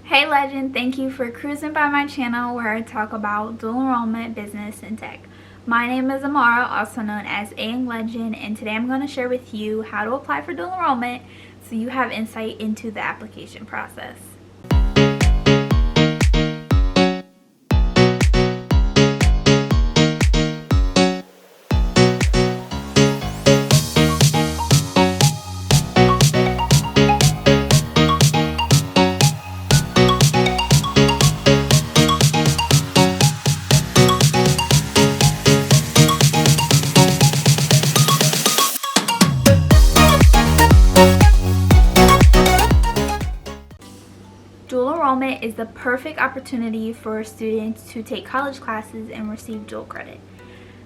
Hey legend, thank you for cruising by my channel where I talk about dual enrollment, business, and tech. My name is Amara, also known as A Young Legend, and today I'm going to share with you how to apply for dual enrollment so you have insight into the application process. Dual enrollment is the perfect opportunity for students to take college classes and receive dual credit.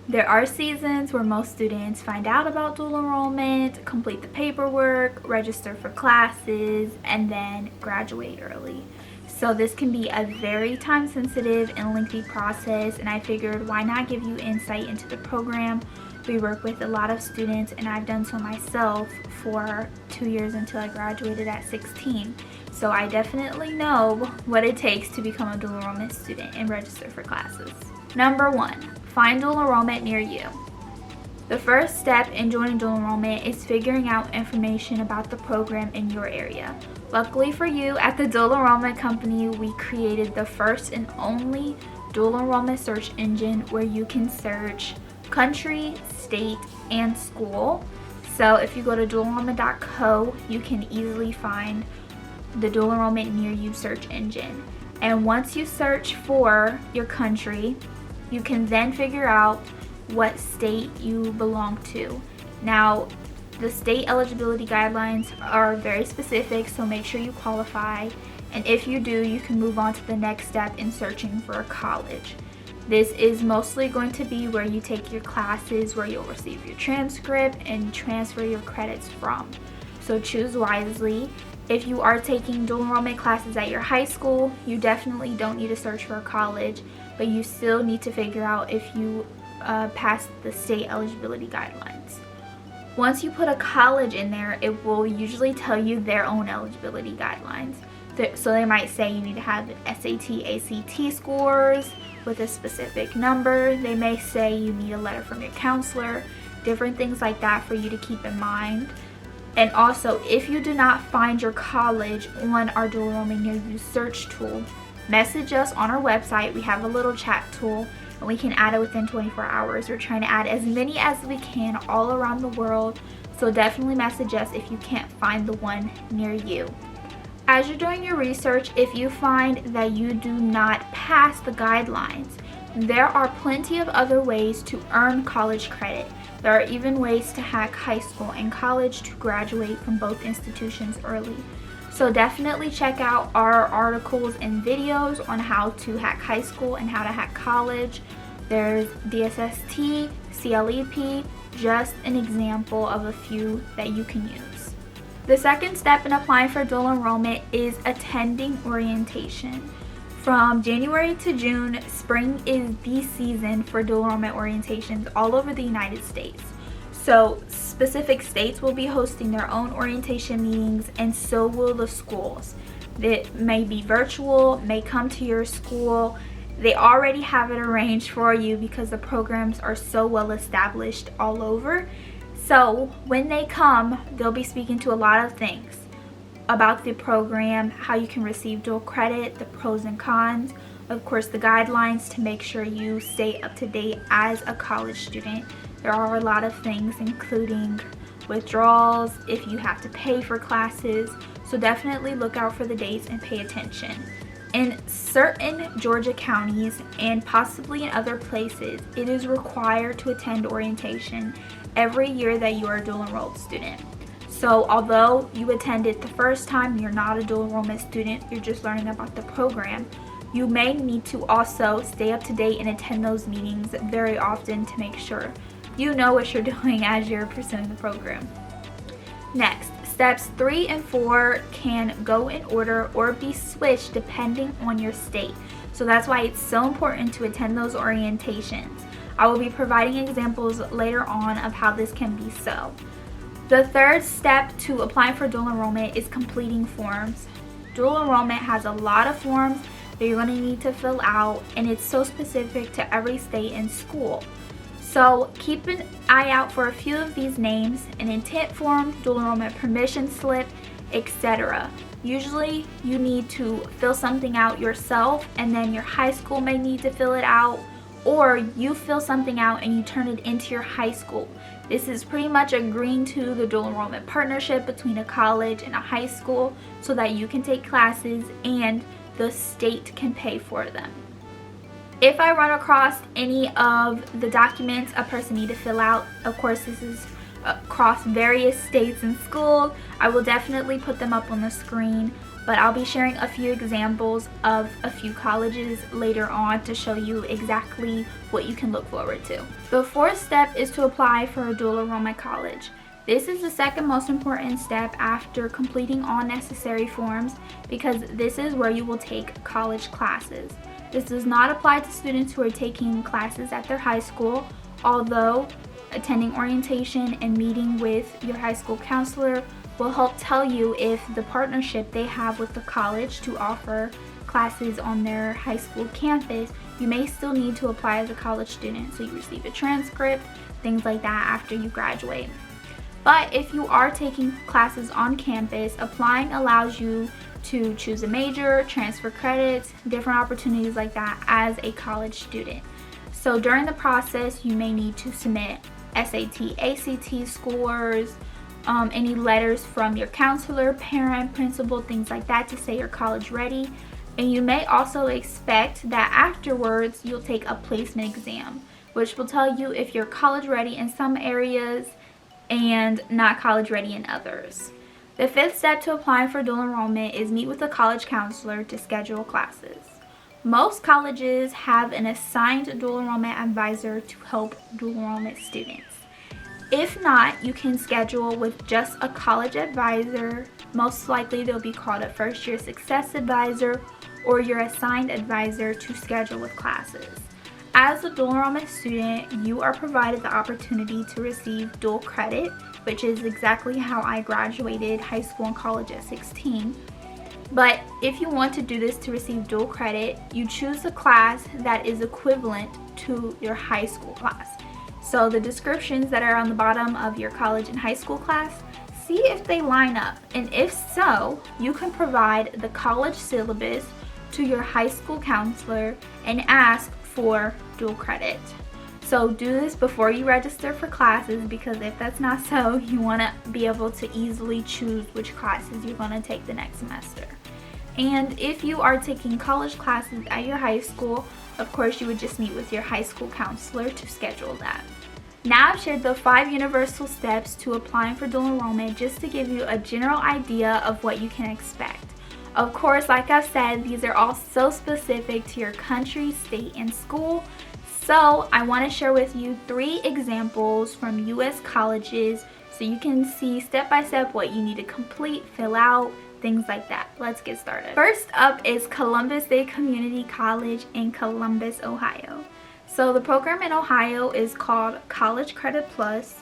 There are seasons where most students find out about dual enrollment, complete the paperwork, register for classes, and then graduate early. So this can be a very time-sensitive and lengthy process, and I figured why not give you insight into the program. We work with a lot of students, and I've done so myself for 2 years until I graduated at 16. So I definitely know what it takes to become a dual enrollment student and register for classes. Number 1, find dual enrollment near you. The first step in joining dual enrollment is figuring out information about the program in your area. Luckily for you, at the Dual Enrollment Company, we created the first and only dual enrollment search engine where you can search country, state, and school. So if you go to dualenrollment.co, you can easily find the dual enrollment near you search engine. And once you search for your country, you can then figure out what state you belong to. Now, the state eligibility guidelines are very specific, so make sure you qualify. And if you do, you can move on to the next step in searching for a college. This is mostly going to be where you take your classes, where you'll receive your transcript and transfer your credits from. So choose wisely. If you are taking dual enrollment classes at your high school, you definitely don't need to search for a college, but you still need to figure out if you pass the state eligibility guidelines. Once you put a college in there, it will usually tell you their own eligibility guidelines. So they might say you need to have SAT, ACT scores with a specific number. They may say you need a letter from your counselor, different things like that for you to keep in mind. And also, if you do not find your college on our dual enrollment near you search tool, message us on our website. We have a little chat tool and we can add it within 24 hours. We're trying to add as many as we can all around the world. So definitely message us if you can't find the one near you. As you're doing your research, if you find that you do not pass the guidelines, there are plenty of other ways to earn college credit. There are even ways to hack high school and college to graduate from both institutions early. So definitely check out our articles and videos on how to hack high school and how to hack college. There's DSST, CLEP, just an example of a few that you can use. The second step in applying for dual enrollment is attending orientation. From January to June, spring is the season for dual enrollment orientations all over the United States. So specific states will be hosting their own orientation meetings, and so will the schools. That may be virtual, may come to your school. They already have it arranged for you because the programs are so well established all over. So when they come, they'll be speaking to a lot of things about the program, how you can receive dual credit, the pros and cons, of course the guidelines to make sure you stay up to date as a college student. There are a lot of things including withdrawals, if you have to pay for classes, so definitely look out for the dates and pay attention. In certain Georgia counties and possibly in other places, it is required to attend orientation every year that you are a dual enrolled student. So although you attended the first time, you're not a dual enrollment student, you're just learning about the program, you may need to also stay up to date and attend those meetings very often to make sure you know what you're doing as you're pursuing the program. Next, steps 3 and 4 can go in order or be switched depending on your state. So that's why it's so important to attend those orientations. I will be providing examples later on of how this can be so. The third step to applying for dual enrollment is completing forms. Dual enrollment has a lot of forms that you're going to need to fill out, and it's so specific to every state and school. So keep an eye out for a few of these names: an intent form, dual enrollment permission slip, etc. Usually you need to fill something out yourself, and then your high school may need to fill it out, or you fill something out and you turn it into your high school. This is pretty much agreeing to the dual enrollment partnership between a college and a high school so that you can take classes and the state can pay for them. If I run across any of the documents a person needs to fill out, of course this is across various states and schools, I will definitely put them up on the screen, but I'll be sharing a few examples of a few colleges later on to show you exactly what you can look forward to. The fourth step is to apply for a dual enrollment college. This is the second most important step after completing all necessary forms, because this is where you will take college classes. This does not apply to students who are taking classes at their high school, although attending orientation and meeting with your high school counselor will help tell you if the partnership they have with the college to offer classes on their high school campus, you may still need to apply as a college student, so you receive a transcript, things like that after you graduate. But if you are taking classes on campus, applying allows you to choose a major, transfer credits, different opportunities like that as a college student. So during the process, you may need to submit SAT, ACT scores, any letters from your counselor, parent, principal, things like that to say you're college ready. And you may also expect that afterwards you'll take a placement exam, which will tell you if you're college ready in some areas and not college ready in others. The fifth step to applying for dual enrollment is meet with a college counselor to schedule classes. Most colleges have an assigned dual enrollment advisor to help dual enrollment students. If not, you can schedule with just a college advisor. Most likely they'll be called a first year success advisor or your assigned advisor to schedule with classes. As a dual enrollment student, you are provided the opportunity to receive dual credit, which is exactly how I graduated high school and college at 16. But if you want to do this to receive dual credit, you choose a class that is equivalent to your high school class. So the descriptions that are on the bottom of your college and high school class, see if they line up. And if so, you can provide the college syllabus to your high school counselor and ask for dual credit. So do this before you register for classes, because if that's not so, you want to be able to easily choose which classes you're going to take the next semester. And if you are taking college classes at your high school, of course you would just meet with your high school counselor to schedule that. Now I've shared the 5 universal steps to applying for dual enrollment just to give you a general idea of what you can expect. Of course, like I've said, these are all so specific to your country, state, and school. So I want to share with you 3 examples from US colleges so you can see step by step what you need to complete, fill out, things like that. Let's get started. First up is Columbus Day Community College in Columbus, Ohio. So the program in Ohio is called College Credit Plus,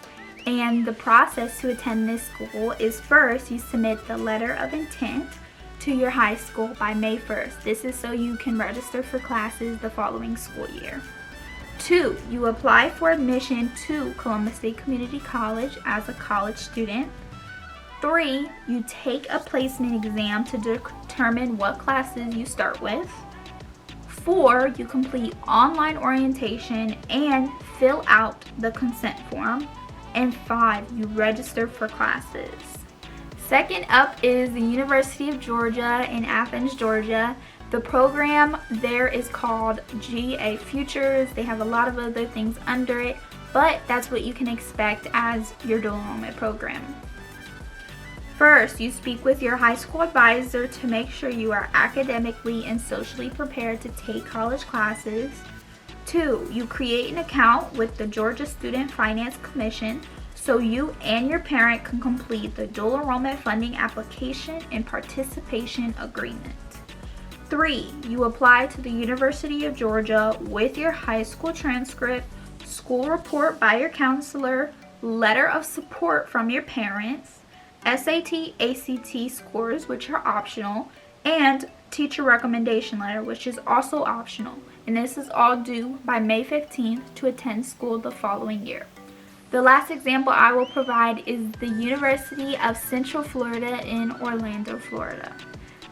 and the process to attend this school is first you submit the letter of intent to your high school by May 1st. This is so you can register for classes the following school year. 2, you apply for admission to Columbus Day Community College as a college student. 3, you take a placement exam to determine what classes you start with. 4, you complete online orientation and fill out the consent form. And 5, you register for classes. Second up is the University of Georgia in Athens, Georgia. The program there is called GA Futures. They have a lot of other things under it, but that's what you can expect as your dual enrollment program. First, you speak with your high school advisor to make sure you are academically and socially prepared to take college classes. 2, you create an account with the Georgia Student Finance Commission so you and your parent can complete the dual enrollment funding application and participation agreement. 3, you apply to the University of Georgia with your high school transcript, school report by your counselor, letter of support from your parents, SAT, ACT scores, which are optional, and teacher recommendation letter, which is also optional. And this is all due by May 15th to attend school the following year. The last example I will provide is the University of Central Florida in Orlando, Florida.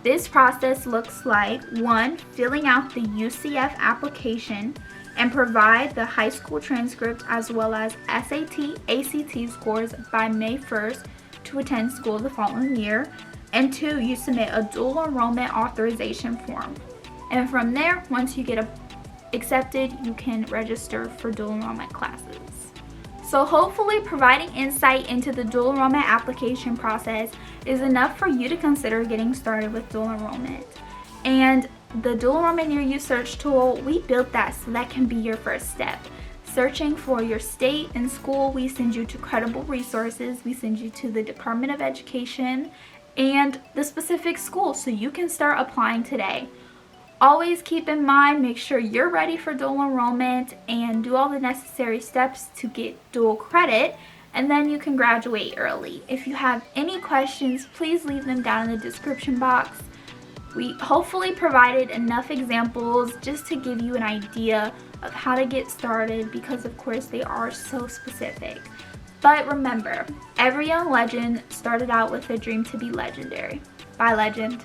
This process looks like 1. Filling out the UCF application and provide the high school transcript as well as SAT, ACT scores by May 1st to attend school the following year. And 2. You submit a dual enrollment authorization form. And from there, once you get accepted, you can register for dual enrollment classes. So hopefully providing insight into the dual enrollment application process is enough for you to consider getting started with dual enrollment. And the Dual Enrollment Near You search tool, we built that so that can be your first step. Searching for your state and school, we send you to credible resources. We send you to the Department of Education and the specific school so you can start applying today. Always keep in mind, make sure you're ready for dual enrollment and do all the necessary steps to get dual credit, and then you can graduate early. If you have any questions, please leave them down in the description box. We hopefully provided enough examples just to give you an idea of how to get started, because of course they are so specific. But remember, every young legend started out with a dream to be legendary. Bye, legend.